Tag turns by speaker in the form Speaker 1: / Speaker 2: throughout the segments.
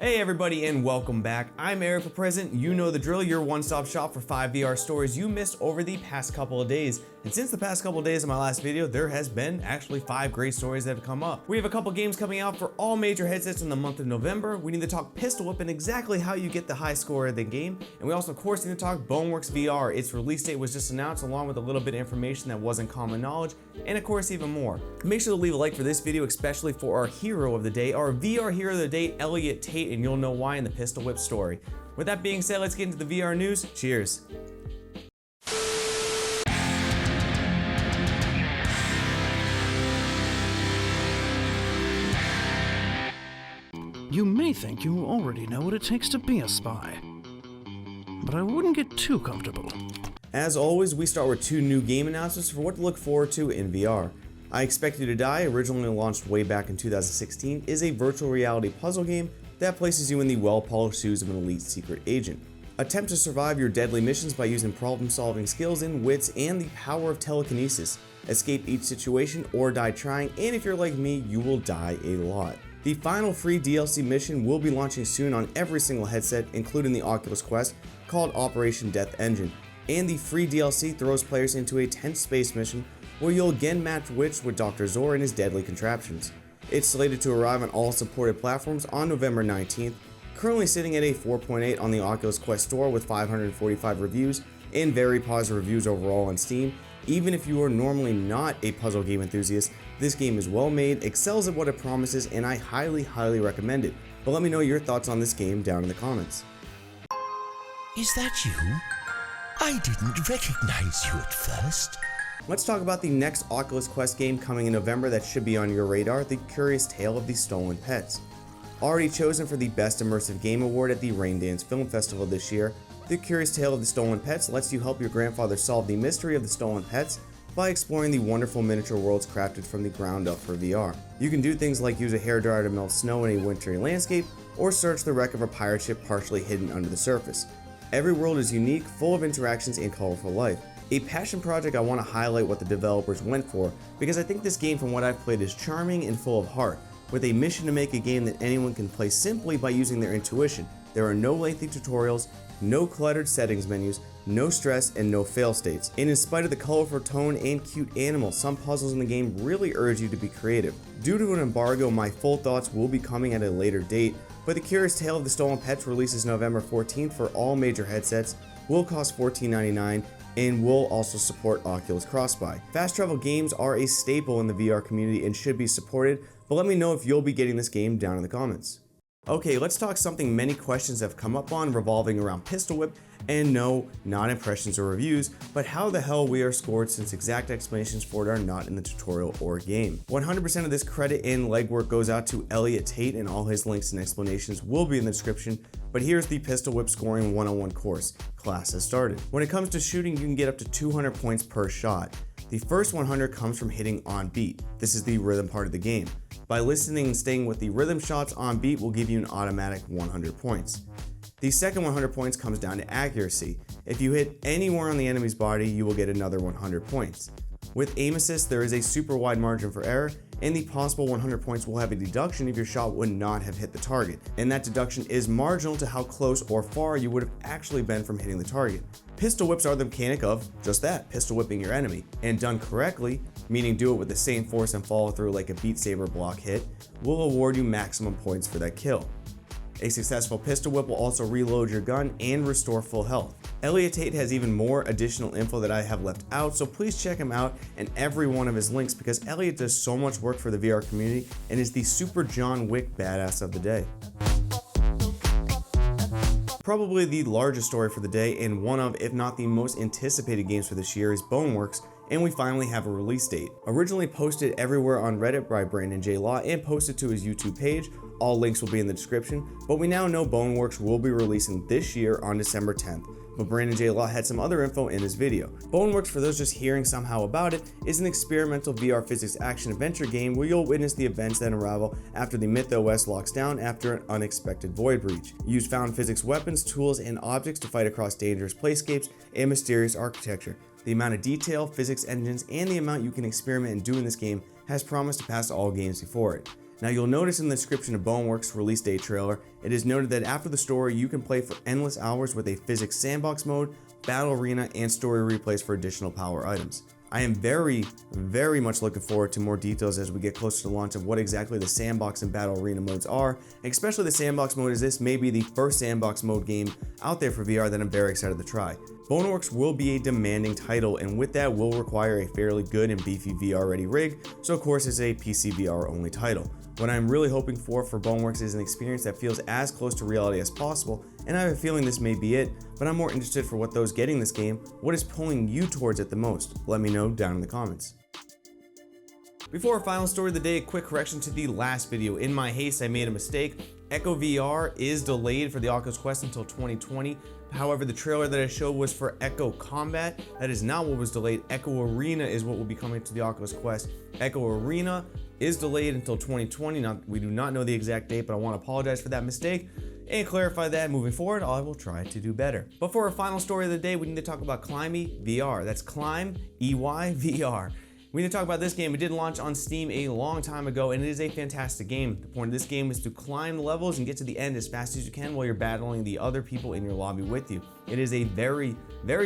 Speaker 1: Hey everybody and welcome back. I'm Eric for Present. You know the drill, your one-stop shop for 5 VR stories you missed over the past couple of days. And since the past couple of days of my last video, there has been actually 5 great stories that have come up. We have a couple games coming out for all major headsets in the month of November. We need to talk Pistol Whip and exactly how you get the high score of the game. And we also of course need to talk Boneworks VR. Its release date was just announced along with a little bit of information that wasn't common knowledge, and of course even more. Make sure to leave a like for this video, especially for our hero of the day, our VR hero of the day, Elliotttate, and you'll know why in the Pistol Whip story. With that being said, let's get into the VR news. Cheers.
Speaker 2: You may think you already know what it takes to be a spy, but I wouldn't get too comfortable.
Speaker 1: As always, we start with 2 new game announcements for what to look forward to in VR. I Expect You to Die, originally launched way back in 2016, is a virtual reality puzzle game that places you in the well-polished shoes of an elite secret agent. Attempt to survive your deadly missions by using problem-solving skills and wits and the power of telekinesis. Escape each situation or die trying, and if you're like me, you will die a lot. The final free DLC mission will be launching soon on every single headset, including the Oculus Quest, called Operation Death Engine. And the free DLC throws players into a tense space mission where you'll again match wits with Dr. Zor and his deadly contraptions. It's slated to arrive on all supported platforms on November 19th, currently sitting at a 4.8 on the Oculus Quest store with 545 reviews and very positive reviews overall on Steam. Even if you are normally not a puzzle game enthusiast, this game is well made, excels at what it promises, and I highly recommend it. But let me know your thoughts on this game down in the comments.
Speaker 3: Is that you? I didn't recognize you at first.
Speaker 1: Let's talk about the next Oculus Quest game coming in November that should be on your radar, The Curious Tale of the Stolen Pets. Already chosen for the Best Immersive Game Award at the Raindance Film Festival this year, The Curious Tale of the Stolen Pets lets you help your grandfather solve the mystery of the stolen pets by exploring the wonderful miniature worlds crafted from the ground up for VR. You can do things like use a hairdryer to melt snow in a wintry landscape, or search the wreck of a pirate ship partially hidden under the surface. Every world is unique, full of interactions and colorful life. A passion project I want to highlight what the developers went for, because I think this game from what I've played is charming and full of heart, with a mission to make a game that anyone can play simply by using their intuition. There are no lengthy tutorials, no cluttered settings menus, no stress, and no fail states. And in spite of the colorful tone and cute animals, some puzzles in the game really urge you to be creative. Due to an embargo, my full thoughts will be coming at a later date, but The Curious Tale of the Stolen Pets releases November 14th for all major headsets, will cost $14.99, and will also support Oculus Cross-Buy. Fast travel games are a staple in the VR community and should be supported, but let me know if you'll be getting this game down in the comments. Okay, let's talk something many questions have come up on revolving around Pistol Whip, and no, not impressions or reviews, but how the hell we are scored since exact explanations for it are not in the tutorial or game. 100% of this credit and legwork goes out to Elliotttate, and all his links and explanations will be in the description, but here's the Pistol Whip scoring 101 course. Class has started. When it comes to shooting, you can get up to 200 points per shot. The first 100 comes from hitting on beat. This is the rhythm part of the game. By listening and staying with the rhythm shots on beat will give you an automatic 100 points. The second 100 points comes down to accuracy. If you hit anywhere on the enemy's body, you will get another 100 points. With aim assist, there is a super wide margin for error, and the possible 100 points will have a deduction if your shot would not have hit the target, and that deduction is marginal to how close or far you would have actually been from hitting the target. Pistol whips are the mechanic of just that, pistol whipping your enemy, and done correctly, meaning do it with the same force and follow through like a Beat Saber block hit, will award you maximum points for that kill. A successful pistol whip will also reload your gun and restore full health. Elliotttate has even more additional info that I have left out, so please check him out and every one of his links, because Elliott does so much work for the VR community and is the super John Wick badass of the day. Probably the largest story for the day, and one of, if not the most anticipated games for this year, is Boneworks, and we finally have a release date. Originally posted everywhere on Reddit by BrandonJLa and posted to his YouTube page, all links will be in the description, but we now know Boneworks will be releasing this year on December 10th. But BrandonJLa had some other info in his video. Boneworks, for those just hearing somehow about it, is an experimental VR physics action adventure game where you'll witness the events that unravel after the Myth OS locks down after an unexpected void breach. Use found physics weapons, tools, and objects to fight across dangerous playscapes and mysterious architecture. The amount of detail, physics engines, and the amount you can experiment and do in this game has promised to pass all games before it. Now you'll notice in the description of Boneworks' release date trailer, it is noted that after the story you can play for endless hours with a physics sandbox mode, battle arena, and story replays for additional power items. I am very much looking forward to more details as we get closer to launch of what exactly the sandbox and battle arena modes are, especially the sandbox mode, as this may be the first sandbox mode game out there for VR that I'm very excited to try. Boneworks will be a demanding title, and with that will require a fairly good and beefy VR ready rig, so of course it's a PC VR only title. What I'm really hoping for Boneworks is an experience that feels as close to reality as possible, and I have a feeling this may be it, but I'm more interested for what those getting this game, what is pulling you towards it the most? Let me know down in the comments. Before our final story of the day, a quick correction to the last video. In my haste, I made a mistake. Echo VR is delayed for the Oculus Quest until 2020. However, the trailer that I showed was for Echo Combat. That is not what was delayed. Echo Arena is what will be coming to the Oculus Quest. Echo Arena is delayed until 2020. We do not know the exact date, but I want to apologize for that mistake and clarify that moving forward. I will try to do better. But for our final story of the day, we need to talk about Climbey VR. That's Climb EY VR. We need to talk about this game. It did launch on Steam a long time ago, and it is a fantastic game. The point of this game is to climb the levels and get to the end as fast as you can while you're battling the other people in your lobby with you. It is a very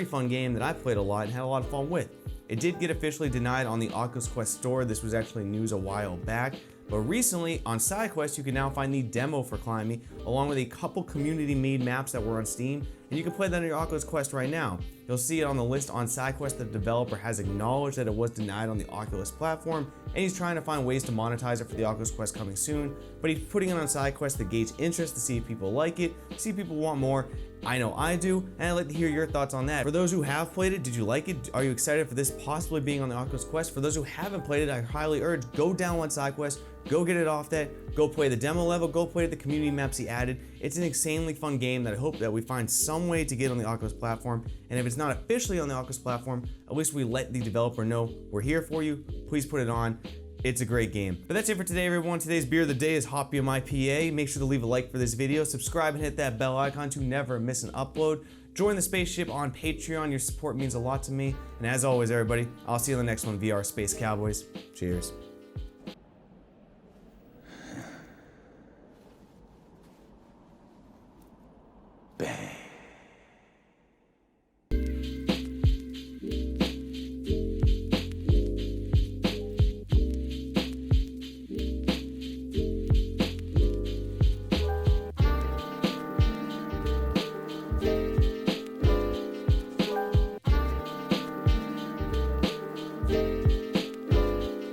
Speaker 1: fun game that I've played a lot and had a lot of fun with. It did get officially denied on the Oculus Quest store. This was actually news a while back. But recently, on sidequest, you can now find the demo for Climbey, along with a couple community-made maps that were on Steam, and you can play that on your Oculus Quest right now. You'll see it on the list on sidequest. The developer has acknowledged that it was denied on the Oculus platform, and he's trying to find ways to monetize it for the Oculus Quest coming soon, but he's putting it on sidequest to gauge interest, to see if people like it, see if people want more. I know I do, and I'd like to hear your thoughts on that. For those who have played it, did you like it? Are you excited for this possibly being on the Oculus Quest? For those who haven't played it, I highly urge, go download sidequest, go get it off that, go play the demo level, go play the community maps he added. It's an insanely fun game that I hope that we find some way to get on the Oculus platform, and if it's not officially on the Oculus platform, at least we let the developer know we're here for you, please put it on. It's a great game. But that's it for today, everyone. Today's beer of the day is Hoppy My PA. Make sure to leave a like for this video, subscribe, and hit that bell icon to never miss an upload. Join the spaceship on Patreon. Your support means a lot to me. And as always, everybody, I'll see you in the next one. VR Space Cowboys. Cheers.